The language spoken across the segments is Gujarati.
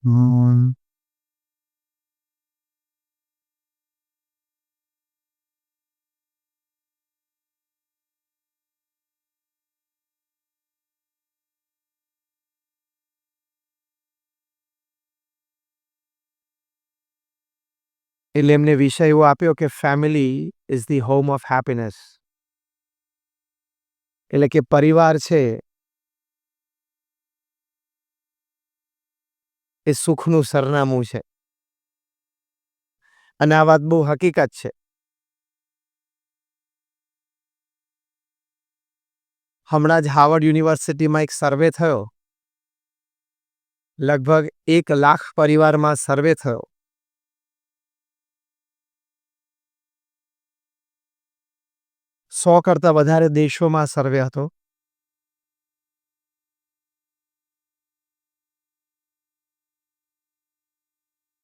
Hum. એટલે એમને વિષય એવો આપ્યો કે family is the home of happiness. એટલે કે પરિવાર છે એ સુખનું સરનામું છે. અને આ વાત બહુ હકીકત છે. હમણાં જ હાર્વર્ડ યુનિવર્સિટીમાં એક સર્વે થયો. લગભગ 1,00,000 પરિવારમાં સર્વે થયો. સો કરતાં વધારે દેશોમાં સર્વે હતો.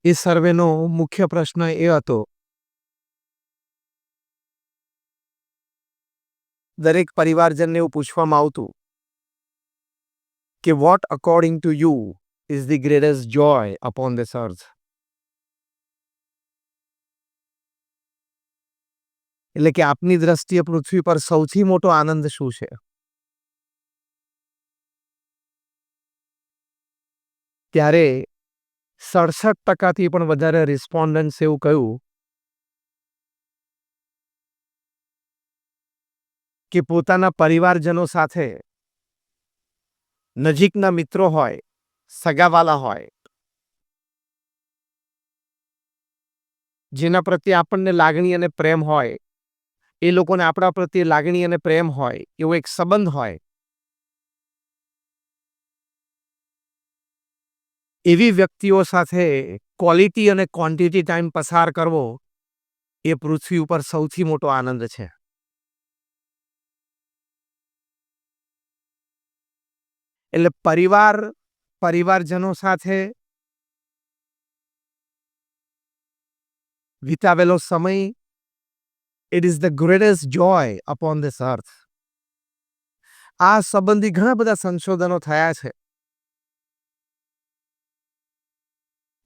એ સર્વેનો મુખ્ય પ્રશ્ન એ હતો, દરેક પરિવારજનને એવું પૂછવામાં આવતું કે what according to you is the greatest joy upon this earth. એટલે કે આપની દ્રષ્ટિએ પૃથ્વી પર સૌથી મોટો આનંદ શું છે? ત્યારે 67% પણ વધારે રિસ્પોન્ડન્ટ્સ એવું કહ્યું કે પોતાના પરિવારજનો સાથે નજીકના મિત્રો હોય, સગાવાલા હોય, જેના પ્રત્યે આપણને લાગણી અને પ્રેમ હોય, એ લોકોને આપણા પ્રત્યે લાગણી અને પ્રેમ હોય, એવો એક સંબંધ હોય, એવી વ્યક્તિઓ સાથે ક્વોલિટી અને ક્વોન્ટિટી ટાઈમ પસાર કરવો એ પૃથ્વી ઉપર સૌથી મોટો આનંદ છે. એટલે પરિવારજનો સાથે વિતાવેલો સમય it is the greatest joy upon this અર્થ. આ સંબંધી ઘણા બધા સંશોધનો થયા છે.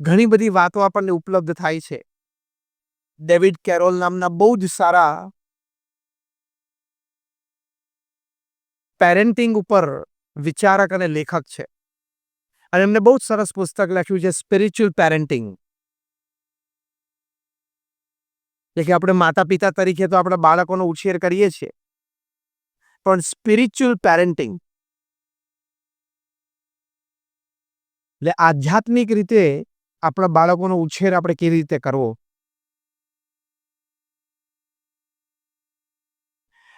ઘણી બધી વાતો આપણને ઉપલબ્ધ થાય છે. ડેવિડ કેરોલ નામના બહુ જ સારા પેરેન્ટિંગ ઉપર વિચારક અને લેખક છે. અને એમને બહુ જ સરસ પુસ્તક લખ્યું છે, સ્પિરિચ્યુઅલ પેરેન્ટિંગ. એટલે કે આપણે માતા પિતા તરીકે તો આપણા બાળકોનો ઉછેર કરીએ છીએ, પણ સ્પિરિચ્યુઅલ પેરેન્ટિંગ એટલે આધ્યાત્મિક રીતે આપણા બાળકોનો ઉછેર આપણે કેવી રીતે કરવો.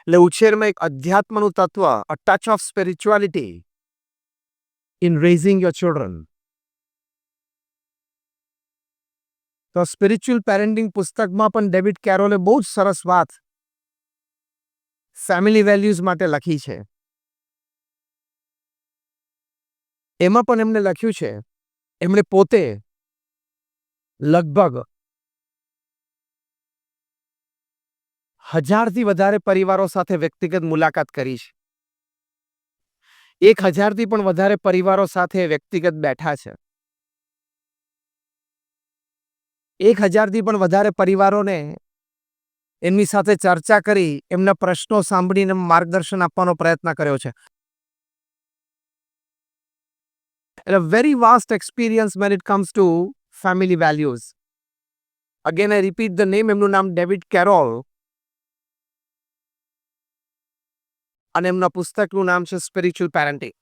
એટલે ઉછેરમાં એક અધ્યાત્મનું તત્વ, a touch of spirituality in raising your children. તો સ્પિરિચ્યુઅલ પેરેન્ટિંગ પુસ્તકમાં પણ ડેવિડ કેરોલે બહુ જ સરસ વાત ફેમિલી વેલ્યુઝ માટે લખી છે. એમાં પણ એમને લખ્યું છે, એમણે પોતે લગભગ 1,000થી વધારે પરિવારો સાથે વ્યક્તિગત મુલાકાત કરી છે. 1,000થી પણ વધારે પરિવારો સાથે વ્યક્તિગત બેઠા છે. 1,000થી પણ વધારે પરિવારોને એમની સાથે ચર્ચા કરી, એમના પ્રશ્નો સાંભળીને માર્ગદર્શન આપવાનો પ્રયત્ન કર્યો છે. A very vast experience when it comes to family values. Again, I repeat the name, એમનું નામ ડેવિડ કેરોલ અને એમના પુસ્તકનું નામ છે સ્પિરિચ્યુઅલ પેરેન્ટિંગ.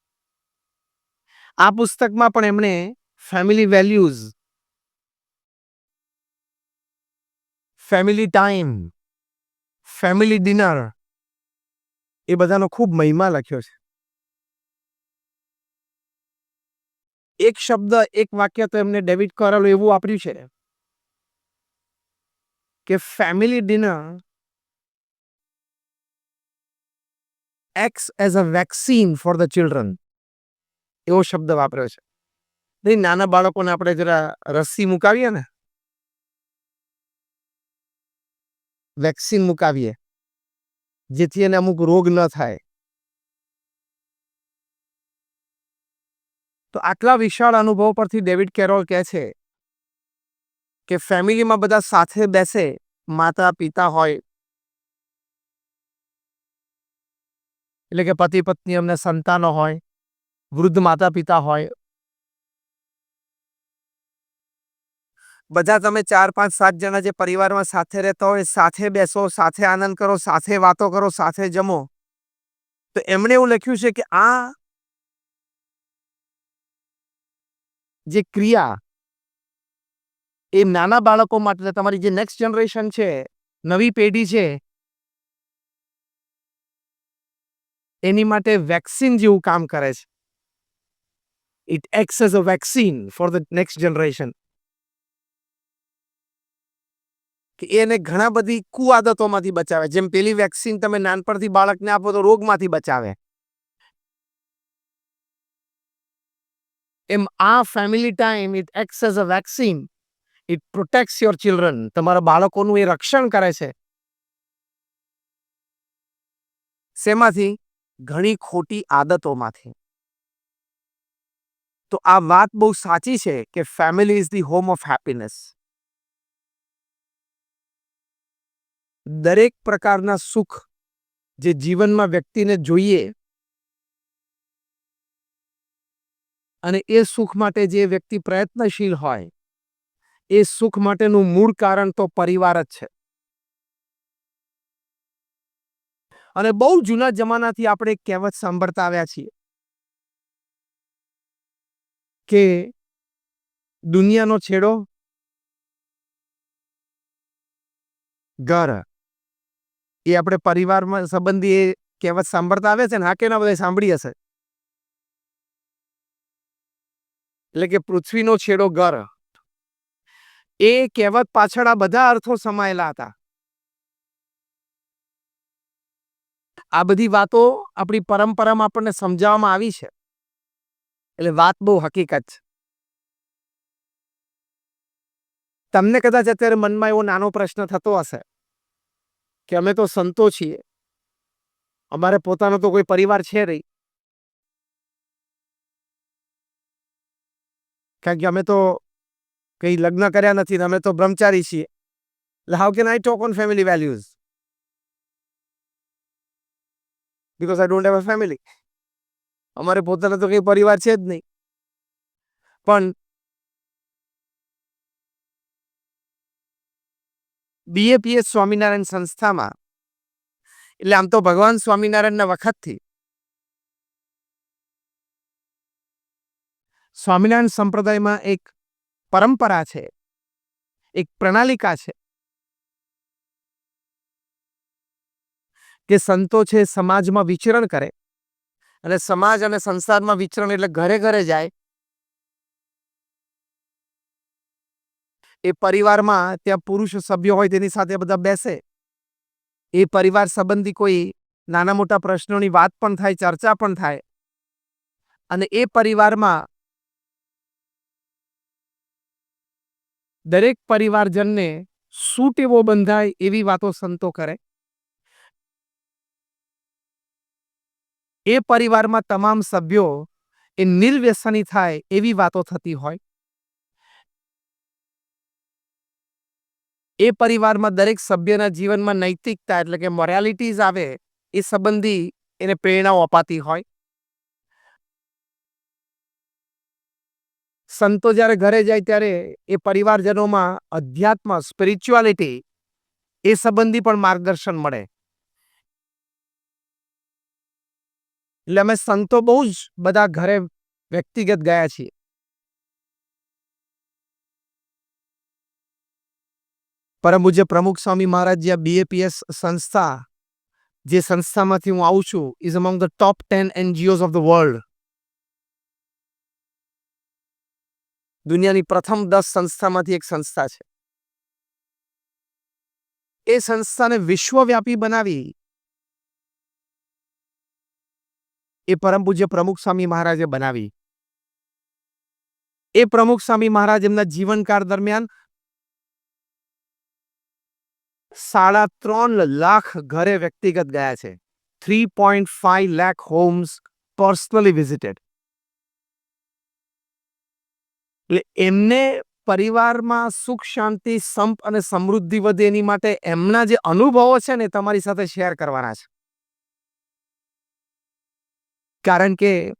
આ પુસ્તકમાં પણ એમણે family values, family time, family dinner એ બધાનો ખૂબ મહિમા લખ્યો છે. એક શબ્દ, એક વાક્ય તો એમને ડેવિડ કેરોલ એવું વાપર્યું છે કે family dinner acts as a vaccine for the children. એવો શબ્દ વાપર્યો છે. નહીં, નાના બાળકોને આપણે જરા રસી મુકાવીએ ને, વેક્સિન મુકાવીએ, જેથી એને અમુક રોગ ન થાય, તો આટલા વિશાળ અનુભવ પરથી ડેવિડ કેરોલ કહે છે કે ફેમિલીમાં બધા સાથે બેસે, માતા પિતા હોય એટલે કે પતિ પત્ની એમને સંતાનો હોય, વૃદ્ધ માતા પિતા હોય, બધા તમે 4 5 7 જણા જે પરિવારમાં સાથે રહેતા હોય, સાથે બેસો, સાથે આનંદ કરો, સાથે વાતો કરો, સાથે જમો. તો એમણે એવું લખ્યું છે કે આ જે ક્રિયા એ નાના બાળકો માટે, તમારી જે નેક્સ્ટ જનરેશન છે, નવી પેઢી છે, એની માટે વેક્સિન જેવું કામ કરે છે. It acts as a vaccine for the next generation. કે એને ઘણા બધી કુઆદતોમાંથી બચાવે. જેમ પેલી વેક્સિન તમે નાનપણથી બાળકને આપો તો રોગમાંથી બચાવે, એમ આ family time it acts as a vaccine. It પ્રોટેક્ટ્સ your children. તમારા બાળકોનું એ રક્ષણ કરે છે. શેમાંથી? ઘણી ખોટી આદતોમાંથી. તો આ વાત બહુ સાચી છે કે family is the home of happiness. દરેક પ્રકારના સુખ જે જીવનમાં વ્યક્તિને જોઈએ અને એ સુખ માટે જે વ્યક્તિ પ્રયત્નશીલ હોય, એ સુખ માટેનું મૂળ કારણ તો પરિવાર જ છે. અને બહુ જૂના જમાનાથી આપણે એક કહેવત સાંભળતા આવ્યા છીએ કે દુનિયાનો છેડો ઘર. એ આપણે પરિવારમાં સંબંધી એ કહેવત સાંભળતા આવ્યા છે ને? હા કે ના? બધા સાંભળી હશે. એટલે કે પૃથ્વીનો છેડો ઘર. એ કહેવત પાછળ આ બધા અર્થો સમાયેલા હતા. આ બધી વાતો આપણી પરંપરામાં આપણને સમજાવવામાં આવી છે. એટલે વાત બહુ હકીકત છે. તમને કદાચ અત્યારે મનમાં એવો નાનો પ્રશ્ન થતો હશે કે અમે તો સંતો છીએ, અમારે પોતાનો તો કોઈ પરિવાર છે નહીં, કારણ કે અમે તો કંઈ લગ્ન કર્યા નથી, અમે તો બ્રહ્મચારી છીએ. એટલે how can I talk on family values? Because I don't have a family. અમારે પોતાનો તો કંઈ પરિવાર છે જ નહીં. પણ બીએપીએસ સ્વામિનારાયણ સંસ્થામાં, એટલે આમ તો ભગવાન સ્વામિનારાયણના વખતથી સ્વામિનારાયણ સંપ્રદાયમાં એક પરંપરા છે, એક પ્રણાલિકા છે કે સંતો છે સમાજમાં વિચરણ કરે, અને સમાજ અને સંસારમાં વિચરણ એટલે ઘરે ઘરે જાય. એ પરિવારમાં ત્યાં પુરુષ સભ્યો હોય તેની સાથે બધા બેસે. એ પરિવાર સંબંધી કોઈ નાના મોટા પ્રશ્નોની વાત પણ થાય, ચર્ચા પણ થાય. અને એ પરિવારમાં દરેક પરિવારજનને સૂટ એવો બંધાય એવી વાતો સંતો કરે. એ પરિવારમાં તમામ સભ્યો એ નિર્વ્યસની થાય એવી વાતો થતી હોય. એ પરિવારમાં દરેક સભ્યના જીવનમાં નૈતિકતા એટલે કે મોરાલિટીઝ આવે એ સંબંધી એને પ્રેરણાઓ અપાતી હોય. સંતો જ્યારે ઘરે જાય ત્યારે એ પરિવારજનોમાં અધ્યાત્મ, સ્પિરિચ્યુઆલિટી એ સંબંધી પણ માર્ગદર્શન મળે. એટલે અમે સંતો બહુ જ બધા ઘરે વ્યક્તિગત ગયા છીએ. પરમ પૂજ્ય પ્રમુખ સ્વામી મહારાજ જે બીએપીએસ સંસ્થા, જે સંસ્થામાંથી હું આવું છું, is among the top 10 NGOs of the world. દુનિયાની પ્રથમ 10 સંસ્થામાંથી એક સંસ્થા છે. એ સંસ્થાને વિશ્વવ્યાપી બનાવી એ પરમ પૂજ્ય પ્રમુખ સ્વામી મહારાજે બનાવી. એ પ્રમુખ સ્વામી મહારાજ એમના જીવનકાળ દરમિયાન 3.5 લાખ ઘરે વ્યક્તિગત ગયા છે. 3.5 લાખ હોમ્સ પર્સનલી વિઝિટેડ. એટલે એમને પરિવારમાં સુખ શાંતિ સંપ અને સમૃદ્ધિ વધે એની માટે એમના જે અનુભવો છે ને તમારી સાથે શેર કરવાના છે. કારણ કે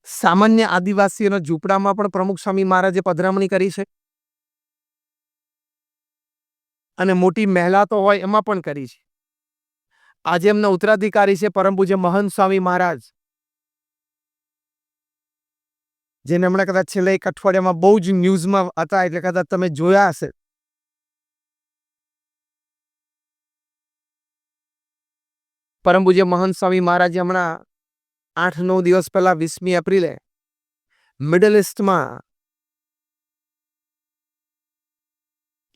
સામાન્ય આદિવાસીઓના ઝૂંપડામાં પણ પ્રમુખ સ્વામી મહારાજે પધરામણી કરી છે અને મોટી મહેલાતો હોય એમાં પણ કરી છે. આજે એમના ઉત્તરાધિકારી છે પરમ પૂજ્ય મહંત સ્વામી મહારાજ, જેને હમણાં કદાચ છેલ્લા એક અઠવાડિયામાં બહુ જ ન્યૂઝમાં હતા, એટલે કદાચ તમે જોયા હશે. પરમ પૂજ્ય મહંત સ્વામી મહારાજે હમણાં 8-9 દિવસ પહેલા 20મી એપ્રિલે મિડલ ઇસ્ટમાં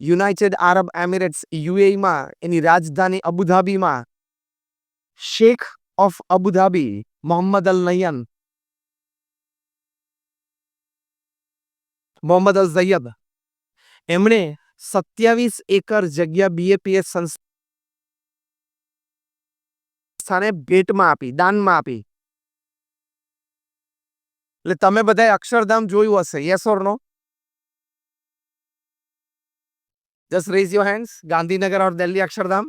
યુનાઇટેડ આરબ એમિરેટ્સ યુએઈમાં એની રાજધાની અબુધાબીમાં શેખ ઓફ અબુધાબી મોહમ્મદ અલ નયન મોહમ્મદ અલ ઝૈયદ એમણે 27 એકર જગ્યા બીએપીએસ સંસ્થાને ભેટમાં આપી, દાનમાં આપી. એટલે તમે બધાએ અક્ષરધામ જોયું હશે, yes or no? Just raise your hands. Gandhinagar or Delhi Akshardham?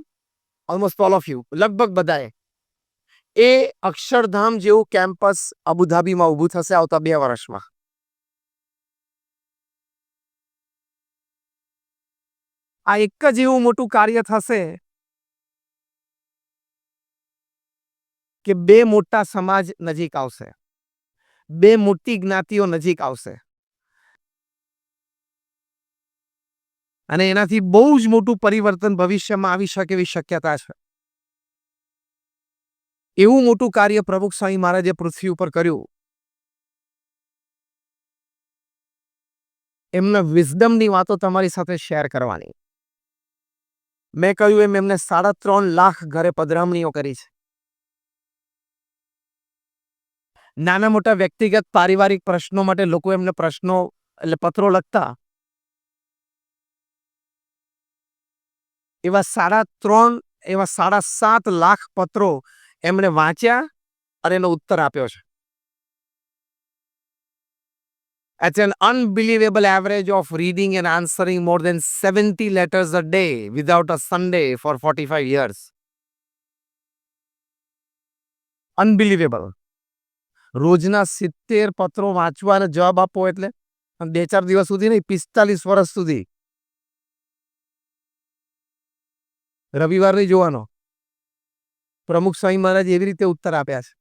Almost all of you, લગભગ બધાએ. એ અક્ષરધામ જેવું કેમ્પસ અબુધાબીમાં ઊભું થશે આવતા 2 વર્ષમાં. આ એક જ એવું મોટું કાર્ય થશે કે 2 મોટા સમાજ નજીક આવશે, 2 મોટી જ્ઞાતિઓ નજીક આવશે અને એનાથી બહુ જ મોટું પરિવર્તન ભવિષ્યમાં આવી શકે એવી શક્યતા છે. એવું મોટું કાર્ય પ્રમુખ સ્વામી મહારાજે પૃથ્વી ઉપર કર્યું. એમના વિઝડમની વાતો તમારી સાથે શેર કરવાની. મેં કહ્યું એમ એમને 3.5 લાખ ઘરે પધરામણીઓ કરી છે. નાના મોટા વ્યક્તિગત પારિવારિક પ્રશ્નો માટે લોકો એમને પ્રશ્નો એટલે પત્રો લખતા, એવા 7.5 લાખ પત્રો એમણે વાંચ્યા અને એનો ઉત્તર આપ્યો છે. At an unbelievable average of reading and answering more than 70 letters a day without a Sunday for 45 years. Unbelievable. રોજના 70 પત્રો વાંચવા અને જવાબ આપવો એટલે 2-4 દિવસ સુધી નહીં, 45 વર્ષ સુધી. રવિવાર નહીં જોવાનો. પ્રમુખ સ્વામી મહારાજ એવી રીતે ઉત્તર આપ્યા છે.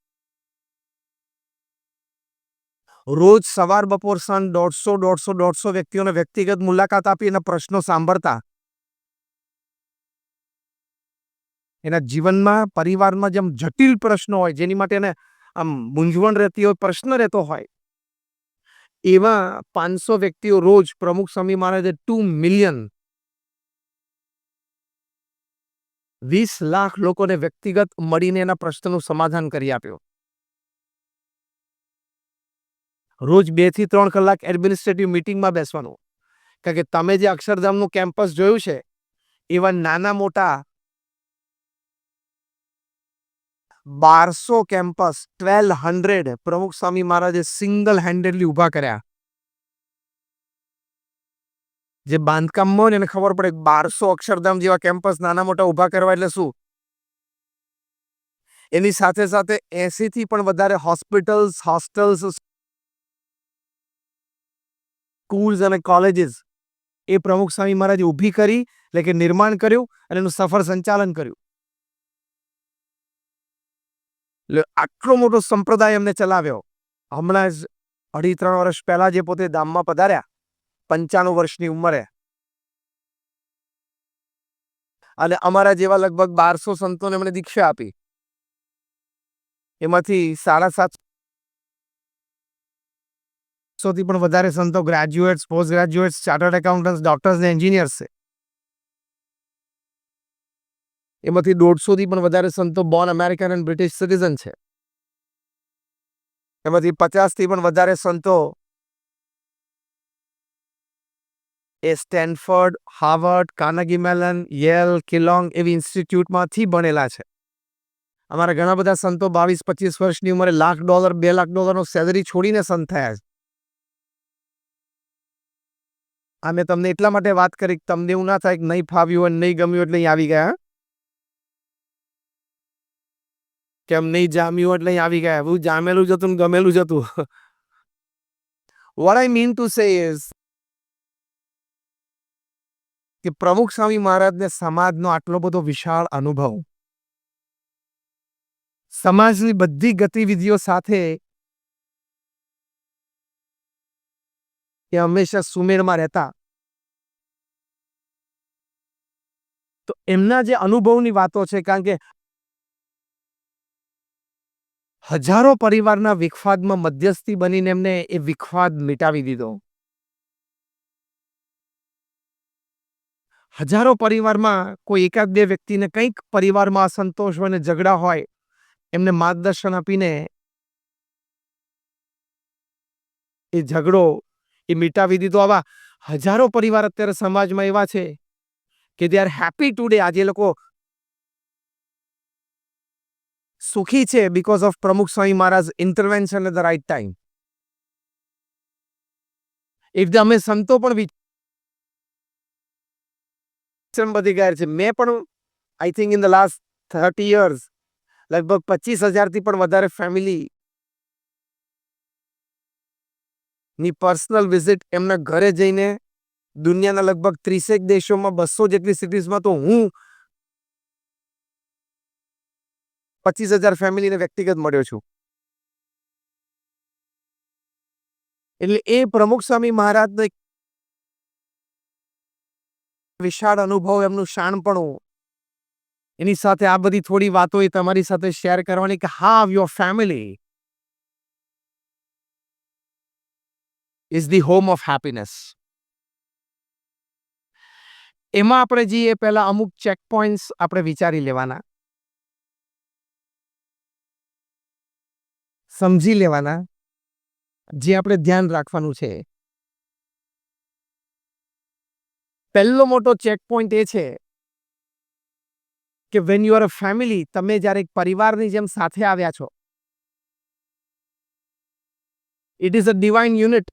રોજ સવાર બપોર સાંજ 150 વ્યક્તિઓને વ્યક્તિગત મુલાકાત આપી એના પ્રશ્નો સાંભળતા. એના જીવનમાં પરિવારમાં જેમ જટિલ પ્રશ્નો હોય, જેની માટે એને આમ મૂંઝવણ રહેતી હોય, પ્રશ્ન રહેતો હોય, એવા 500 વ્યક્તિઓ રોજ પ્રમુખ સ્વામી મહારાજે 2 મિલિયન 20 લાખ લોકોને વ્યક્તિગત મળીને એના પ્રશ્નનું સમાધાન કરી આપ્યું. રોજ 2 થી 3 કલાક એડમિનિસ્ટ્રેટિવ મીટિંગમાં બેસવાનું. કારણ કે તમે જે અક્ષરધામનું કેમ્પસ જોયું છે એવા નાના મોટા 1200 કેમ્પસ 1200 પ્રમુખ સ્વામી મહારાજે સિંગલ હેન્ડેડલી ઊભા કર્યા. જે બાંધકામમાં હોય ને એને ખબર પડે 1200 અક્ષરધામ જેવા કેમ્પસ નાના મોટા ઊભા કરવા એટલે શું. એની સાથે સાથે 80 થી પણ વધારે હોસ્પિટલ્સ, હોસ્ટેલ્સ, સ્કૂલ્સ અને કોલેજીસ એ પ્રમુખ સ્વામી મહારાજે ઊભી કરી, એટલે કે નિર્માણ કર્યું અને એનું સફળ સંચાલન કર્યું. એટલે આટલો મોટો સંપ્રદાય એમને ચલાવ્યો. હમણાં જ 2.5-3 વર્ષ પહેલા જે પોતે ધામમાં પધાર્યા 95 વર્ષની ઉંમરે, અને અમારા જેવા લગભગ 1200 સંતોને એમણે દીક્ષા આપી. એમાંથી 750 થી પણ વધારે સંતો graduates, post graduates, chartered accountants, doctors ને એન્જિનિયર્સ છે. એમાંથી 150 થી પણ વધારે સંતો born American and British citizen છે. એમાંથી 50 થી પણ વધારે સંતો એ Stanford, Harvard, Carnegie Mellon, Yale, Kellogg એવી ઇન્સ્ટિટ્યૂટમાંથી ભણેલા છે. અમારા ઘણા બધા સંતો 22-25 વર્ષની ઉંમરે $1,00,000, $2 લાખ નો સેલરી છોડીને સંત થયા છે. અમે તમને એટલા માટે વાત કરી કે તમને એવું ના થાય કે નહીં ફાવ્યું અને નહીં ગમ્યું એટલે અહીં આવી ગયા, કેમ નહીં જામ્યું એટલે અહીં આવી ગયા. એવું જામેલું જ હતું ને ગમેલું જ હતું. What I mean to say is કે પ્રમુખ સ્વામી મહારાજને સમાજનો આટલો બધો વિશાળ અનુભવ, સમાજની બધી ગતિવિધિઓ સાથે એ હંમેશા સુમેળમાં રહેતા. તો એમના જે અનુભવની વાતો છે, કારણ કે હજારો પરિવારના વિખવાદમાં મધ્યસ્થી બનીને એમને એ વિખવાદ મિટાવી દીધો. હજારો પરિવારમાં કોઈ એકાદ બે વ્યક્તિને કંઈક પરિવારમાં અસંતોષ હોય ને ઝઘડા હોય, એમને માર્ગદર્શન આપીને એ ઝઘડો એ મિટાવી દીધો. આવા હજારો પરિવાર અત્યારે સમાજમાં એવા છે કે દે આર હેપી ટુડે. આજે લોકો સુખી છે because of Pramukh Swami Maharaj intervention at the right time. એટલે અમે સંતો પણ બધી ગયા છે. મેં પણ I think in the last 30 years લગભગ 25,000થી પણ વધારે ફેમિલી ની પર્સનલ વિઝિટ એમના ઘરે જઈને દુનિયાના લગભગ 30 દેશોમાં 200 જેટલી સિટીઝમાં તો હું 25,000 ફેમિલીને વ્યક્તિગત મળ્યો છું. એટલે એ પ્રમુખ સ્વામી મહારાજનો એક વિશાળ અનુભવ, એમનું શાણપણું, એની સાથે આ બધી થોડી વાતો એ તમારી સાથે શેર કરવાની કે how your family is the home of happiness. એમાં આપણે જઈએ પહેલા અમુક ચેક પોઈન્ટ્સ આપણે વિચારી લેવાના, સમજી લેવાના, જે આપણે ધ્યાન રાખવાનું છે. પહેલો મોટો ચેક પોઈન્ટ એ છે કે when you are a family, તમે જ્યારે એક પરિવારની જેમ સાથે આવ્યા છો, it is a divine unit.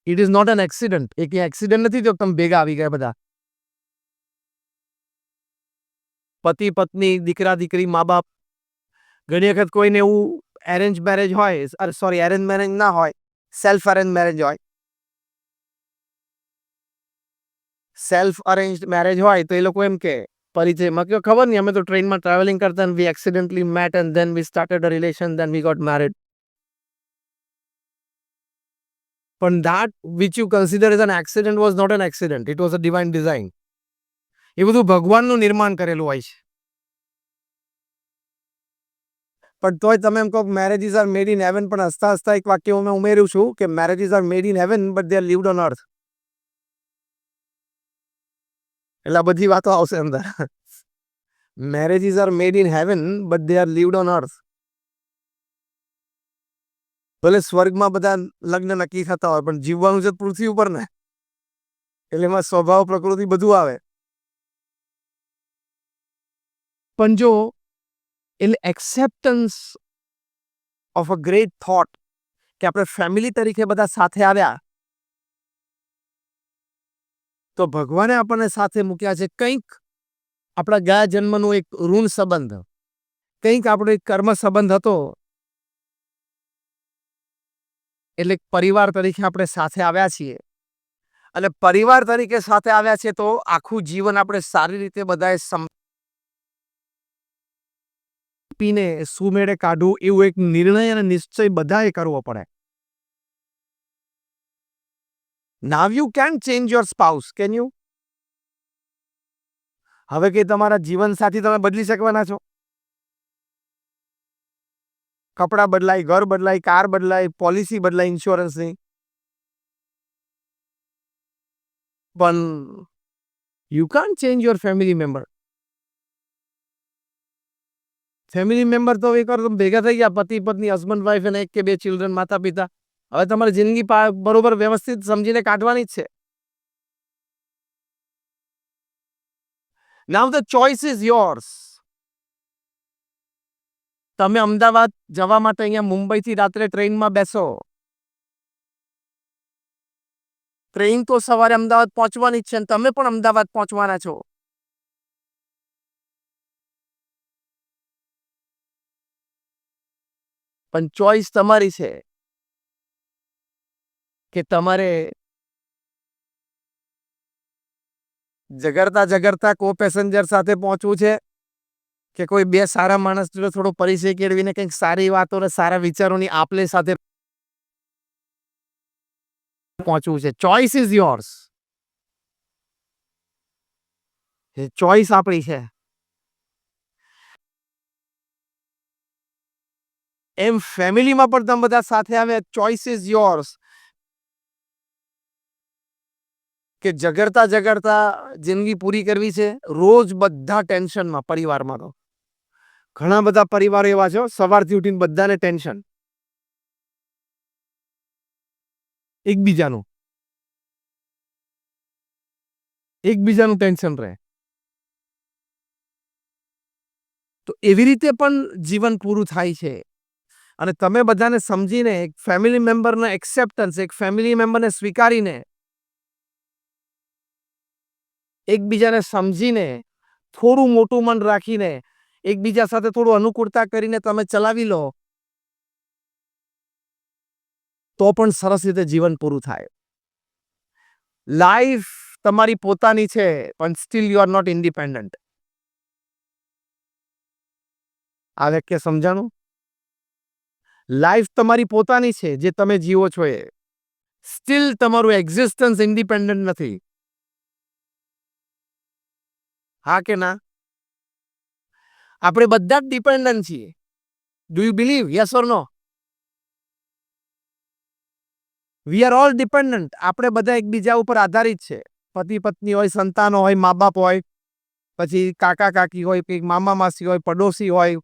It is not an accident. એક એક્સિડન્ટ નથી તો તમે ભેગા આવી ગયા બધા. પતિ પત્ની, દીકરા દીકરી, મા બાપ. ઘણી વખત કોઈને એવું એરેન્જ મેરેજ હોય, સોરી એરેન્જ મેરેજ ના હોય, સેલ્ફ અરેન્જ મેરેજ હોય. સેલ્ફ અરેન્જ મેરેજ હોય તો એ લોકો એમ કે પરિચયમાં કે ખબર નહીં, અમે તો ટ્રેનમાં ટ્રાવેલિંગ કરતા and we accidentally met and then we started a relation, then we got married. But that which you consider as an accident was not an accident. It was a divine design. એ બધું ભગવાનનું નિર્માણ કરેલું હોય છે. પણ તોય તમે એમ કહો marriages are made in heaven, પણ હસતા હસતા એક વાક્ય હું ઉમેર્યું છું કે marriages are made in heaven but they are lived on earth. એટલે આ બધી વાતો આવશે અંદર. Marriages are made in heaven but they are lived on earth. ભલે સ્વર્ગમાં બધા લગ્ન નક્કી થતા હોય પણ જીવવાનું છે પૃથ્વી ઉપર ને, એટલે એમાં સ્વભાવ પ્રકૃતિ બધું આવે. પણ જો એટલે acceptance of a great thought કે આપણે ફેમિલી તરીકે બધા સાથે આવ્યા, તો ભગવાને આપણને સાથે મૂક્યા છે. કંઈક આપણા ગયા જન્મનો એક ઋણ સંબંધ, કંઈક આપણો એક કર્મ સંબંધ હતો, એટલે પરિવાર તરીકે આપણે સાથે આવ્યા છીએ. અને પરિવાર તરીકે સાથે આવ્યા છે તો આખું જીવન આપણે સારી રીતે બધાએ સંપીને સુમેળે કાઢવું, એવું એક નિર્ણય અને નિશ્ચય બધાએ કરવો પડે. Now you can change your spouse. Can you? હવે કે તમારા જીવનસાથી તમે બદલી શકવાના છો? કપડાં બદલાય, ઘર બદલાય, કાર બદલાય, પોલિસી બદલાય ઇન્સ્યોરન્સની, પણ you can't change your family member. Family member તો એક વાર ભેગા થઈ ગયા, પતિ પત્ની, હસબન્ડ વાઈફ અને એક કે બે ચિલ્ડ્રન, માતા પિતા. હવે તમારી જિંદગી બરોબર વ્યવસ્થિત સમજીને કાઢવાની જ છે. Now the choice is yours. તમે અમદાવાદ જવા માટે અહીંયા મુંબઈથી રાત્રે ટ્રેનમાં બેસો, ટ્રેન તો સવારે અમદાવાદ પહોંચવાની જ છે અને તમે પણ અમદાવાદ પહોંચવાના છો. પણ ચોઈસ તમારી છે કે તમારે જગરતા કો પેસેન્જર સાથે પહોંચવું છે કે કોઈ બે સારા માણસ જોડે થોડો પરિચય કેળવીને કંઈક સારી વાતો અને સારા વિચારોની આપલે સાથે પહોંચવું છે. Choice is yours. ચોઈસ આપણી છે. એમ ફેમિલીમાં પણ તમે બધા સાથે આવે, ચોઈસ ઇઝ યોર્સ. કે જગરતા જિંદગી પૂરી કરવી છે. રોજ બધા ટેન્શનમાં પરિવારમાં તો ઘણા બધા પરિવારો એવા છે સવારથી ઉઠીને બધાને ટેન્શન એકબીજાનું ટેન્શન રહે. તો એવી રીતે પણ જીવન પૂરું થાય છે. અને તમે બધાને સમજીને એક ફેમિલી મેમ્બરને એક્સેપ્ટન્સ, એક ફેમિલી મેમ્બરને સ્વીકારીને, એકબીજાને સમજીને, થોડું મોટું મન રાખીને, એકબીજા સાથે થોડું અનુકૂળતા કરીને તમે ચલાવી લો તો પણ સરસ રીતે જીવન પૂરું થાય. લાઈફ તમારી પોતાની છે પણ still you are not independent. આ વાક્ય સમજાણું? લાઈફ તમારી પોતાની છે જે તમે જીવો છો એ સ્ટીલ તમારું એક્ઝિસ્ટન્સ ઇન્ડિપેન્ડન્ટ નથી. હા કે ના? આપણે બધા જ ડિપેન્ડન્ટ છીએ. Do you believe? Yes or no? We are all dependent. આપણે બધા એકબીજા ઉપર આધારિત છે. પતિ પત્ની હોય, સંતાનો હોય, મા બાપ હોય, પછી કાકા કાકી હોય, પછી મામા માસી હોય, પડોશી હોય,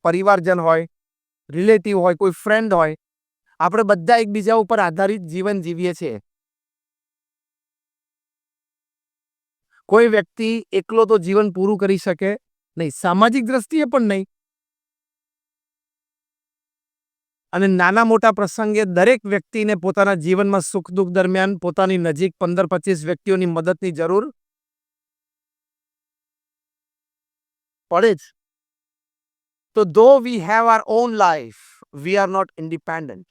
પરિવારજન હોય, રિલેટિવ હોય, કોઈ ફ્રેન્ડ હોય. આપણે બધા એકબીજા ઉપર આધારિત જીવન જીવીએ છીએ. કોઈ વ્યક્તિ એકલો તો જીવન પૂરું કરી શકે નહીં, સામાજિક દ્રષ્ટિએ પણ નહીં. અને નાના મોટા પ્રસંગે દરેક વ્યક્તિને પોતાના જીવનમાં સુખ દુઃખ દરમિયાન પોતાની નજીક 15-25 વ્યક્તિઓની મદદની જરૂર પડે જ. તો though we have our own life, we are not independent.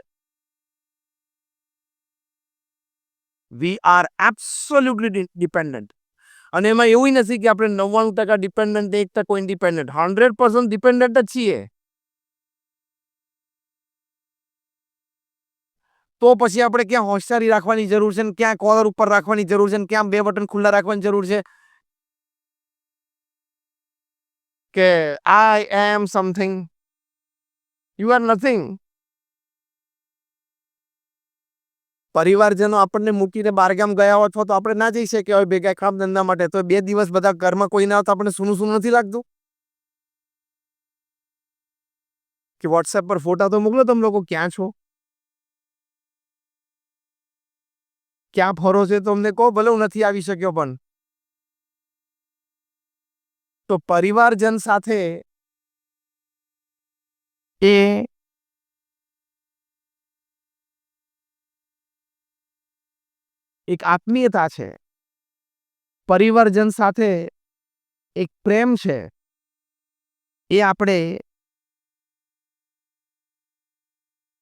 We are absolutely dependent. અને એમાં એવું નથી કે આપણે 99% ડિપેન્ડન્ટ, 1% ઇન્ડિપેન્ડન્ટ. 100% ડિપેન્ડન્ટ જ છીએ. તો પછી આપણે ક્યાં હોશિયારી રાખવાની જરૂર છે, ક્યાં કોલર ઉપર રાખવાની જરૂર છે, ક્યાં બે બટન ખુલ્લા રાખવાની જરૂર છે કે આઈ am something. You are nothing. પરિવારજનો આપણને મૂકીને બહારગામ ગયા હોત તો આપણે ના જઈ શકીએ હોય ભેગા કામ ધંધા માટે. તો 2 દિવસ બધા ઘરમાં કોઈ ના હોય તો આપણે સૂનું સૂનું નથી લાગતું? કે વોટ્સએપ પર ફોટા તો મોકલો તમે લોકો ક્યાં છો, ક્યાં ફરો છે તો અમને કહો, ભલે હું નથી આવી શક્યો પણ. તો પરિવારજન સાથે એ એક આત્મીયતા છે, પરિવારજન સાથે એક પ્રેમ છે. એ આપણે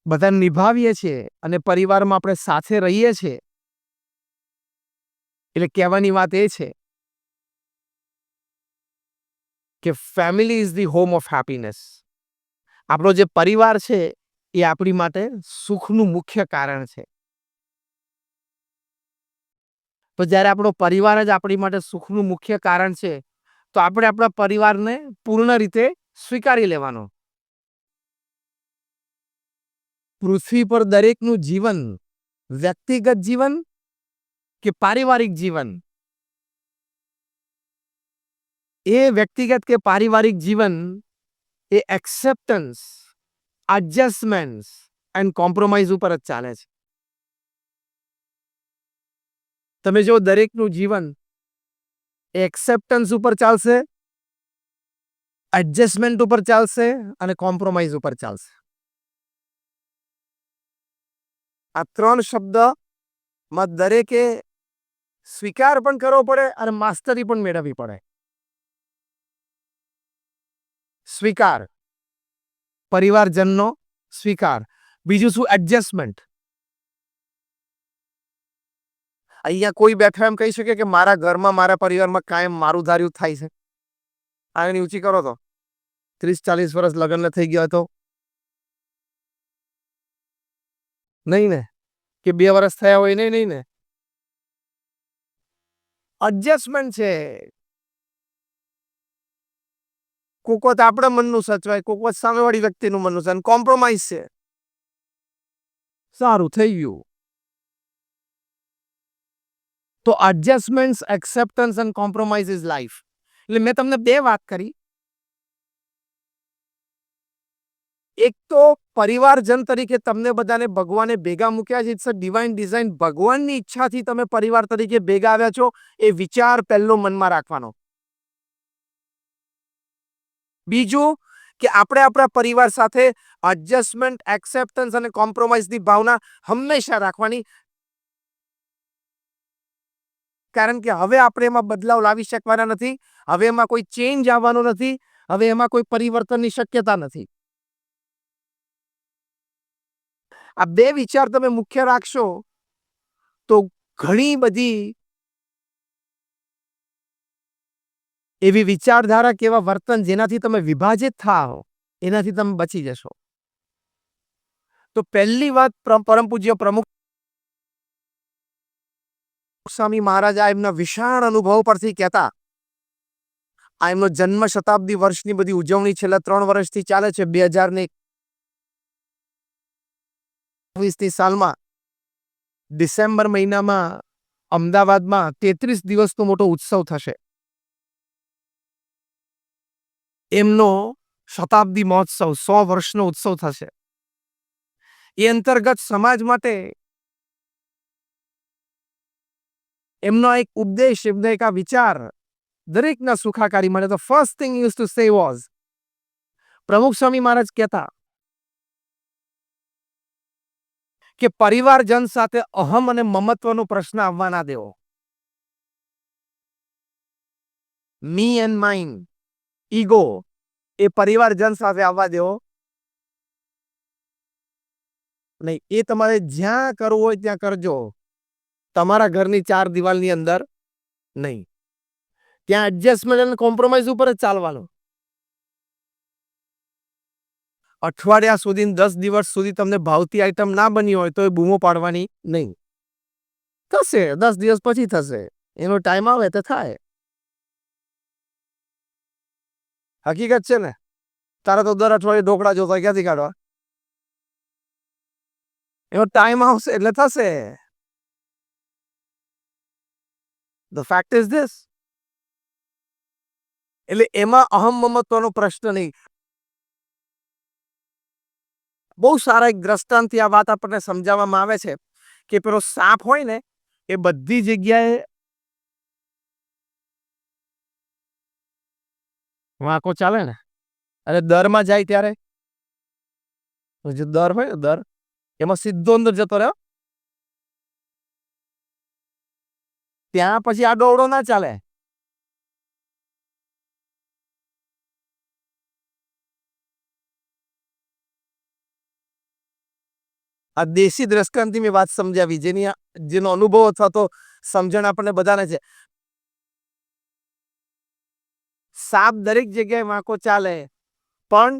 બધા નિભાવીએ છીએ અને પરિવારમાં આપણે સાથે રહીએ છીએ. એટલે કહેવાની વાત એ છે કે family is the home of happiness. આપણો જે પરિવાર છે એ આપણી માટે સુખનું મુખ્ય કારણ છે. તો જ્યારે આપણો પરિવાર જ આપણી માટે સુખનું મુખ્ય કારણ છે તો આપણે આપણા પરિવારને પૂર્ણ રીતે સ્વીકારી લેવાનો. પૃથ્વી પર દરેકનું જીવન, વ્યક્તિગત જીવન કે પારિવારિક જીવન, એ વ્યક્તિગત કે પારિવારિક જીવન એ એક્સેપ્ટન્સ, એડજસ્ટમેન્ટ એન્ડ કોમ્પ્રોમાઇઝ ઉપર જ ચાલે છે. તમે જો દરેકનું જીવન એક્સેપ્ટન્સ ઉપર ચાલશે, એડજસ્ટમેન્ટ ઉપર ચાલશે અને કોમ્પ્રોમાઇઝ ઉપર ચાલશે. આ 3 શબ્દમાં દરેકે સ્વીકાર પણ કરવો પડે અને માસ્ટરી પણ મેળવવી પડે. સ્વીકાર, પરિવારજનનો સ્વીકાર. બીજું શું? એડજસ્ટમેન્ટ. અહીંયા કોઈ બેઠા એમ કહી શકે કે મારા ઘરમાં, મારા પરિવારમાં કાયમ મારું ધાર્યું થાય છે? આની ઊંચી કરો તો 30-40 વર્ષ લગ્ન થઈ ગયા તો નહીં ને, કે 2 વર્ષ થયા હોય નહીં ને. એડજસ્ટમેન્ટ છે. કોક વખત આપણા મનનું સચવાય, કોક વખત સામેવાળી વ્યક્તિનું મનનું સચવાય. કોમ્પ્રોમાઇઝ છે. સારું થઈ ગયું. તો adjustment, acceptance and compromise is life. એટલે મેં તમને 2 વાત કરી. એક તો પરિવારજન તરીકે તમને બધાને ભગવાને ભેગા મૂક્યા છે. It's a divine design. ભગવાનની ઈચ્છાથી તમે પરિવાર તરીકે ભેગા આવ્યા છો, એ વિચાર પહેલો મનમાં રાખવાનો. બીજું કે આપણે આપણા પરિવાર સાથે એડજસ્ટમેન્ટ, એક્સેપ્ટન્સ અને કોમ્પ્રોમાઇઝની ભાવના હંમેશા રાખવાની. કારણ કે હવે આપણે એમાં બદલાવ લાવી શકવાના નથી. હવે એમાં કોઈ ચેન્જ આવવાનો નથી. હવે એમાં કોઈ પરિવર્તનની શક્યતા નથી. આ 2 વિચાર તમે મુખ્ય રાખશો તો ઘણી બધી એવી વિચારધારા, કેવા વર્તન જેનાથી તમે વિભાજિત થાઓ, એનાથી તમે બચી જશો. તો પહેલી વાત પરમ પૂજ્ય પ્રમુખ સ્વામી મહારાજ આ એમના વિશાળ અનુભવ પરથી કહેતા. આ એમનો જન્મ શતાબ્દી વર્ષની બધી ઉજવણી છેલ્લા 3 વર્ષથી ચાલે છે. 2021ની સાલમાં ડિસેમ્બર મહિનામાં અમદાવાદમાં 33 દિવસનો મોટો ઉત્સવ થશે. એમનો શતાબ્દી મહોત્સવ, 100 વર્ષનો ઉત્સવ થશે. એ અંતર્ગત સમાજ માટે એમનો એક ઉપદેશ, એમનો એક આ વિચાર દરેકના સુખાકારી માટે. તો first thing use to say was, પ્રમુખ સ્વામી મહારાજ કહેતા કે પરિવારજન સાથે અહમ અને મમત્વનો પ્રશ્ન આવવા ના દેવો. મી એન્ડ માઇન, ઈગો, એ પરિવારજન સાથે આવવા દેવો નહીં. એ તમારે જ્યાં કરવું હોય ત્યાં કરજો, તમારા ઘરની 4 દિવાલની અંદર નહીં. ત્યાં એડજસ્ટમેન્ટ અને કોમ્પ્રોમાઇઝ ઉપર જ ચાલવાનું. અઠવાડિયા સુધી, 10 દિવસ સુધી તમને ભાવતી આઈટમ ના બની હોય તો એ બૂમો પાડવાની નહીં. થશે, 10 દિવસ પછી થશે. એનો ટાઈમ આવે તો થાય. હકીકત છે ને. તારા તો દર અઠવાડિયે ઢોકળા જોતા ક્યાંથી કાઢવા? એનો ટાઈમ આવશે એટલે થશે. The fact is this. એટલે એમાં અહમ મમત્વનો પ્રશ્ન નહીં. બહુ સારા એક દ્રષ્ટાંતથી આ વાત આપણને સમજાવવામાં આવે છે કે પેલો સાપ હોય ને, એ બધી જગ્યાએ વાંકો ચાલે ને, અને દરમાં જાય ત્યારે જે દર હોય ને, દર, એમાં સીધો અંદર જતો રહ્યો. ત્યાં પછી આડો અવળો ના ચાલે. આ દેશી દ્રષ્ટાંતથી મેં વાત સમજાવી, જેનો અનુભવ અથવા તો સમજણ આપણને બધાને છે. સાપ દરેક જગ્યાએ વાંકો ચાલે, પણ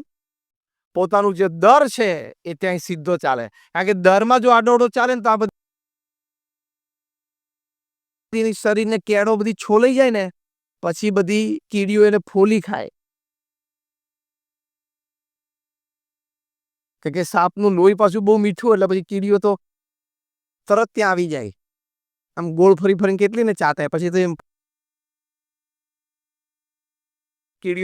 પોતાનું જે દર છે એ ત્યાં સીધો ચાલે. કારણ કે દરમાં જો આડોઅવળો ચાલે ને તો આ બધી શરીરને કેળો બધી છોલાઈ જાય ને, પછી બધી કીડીઓ એને ફોલી ખાય. કે સાપનું લોહી પાછું બહુ મીઠું, એટલે પછી કીડીઓ તો તરત ત્યાં આવી જાય. આમ ગોળ ફરી ફરીને કેટલી ને ચાતે, પછી તો એમ કીડીઓ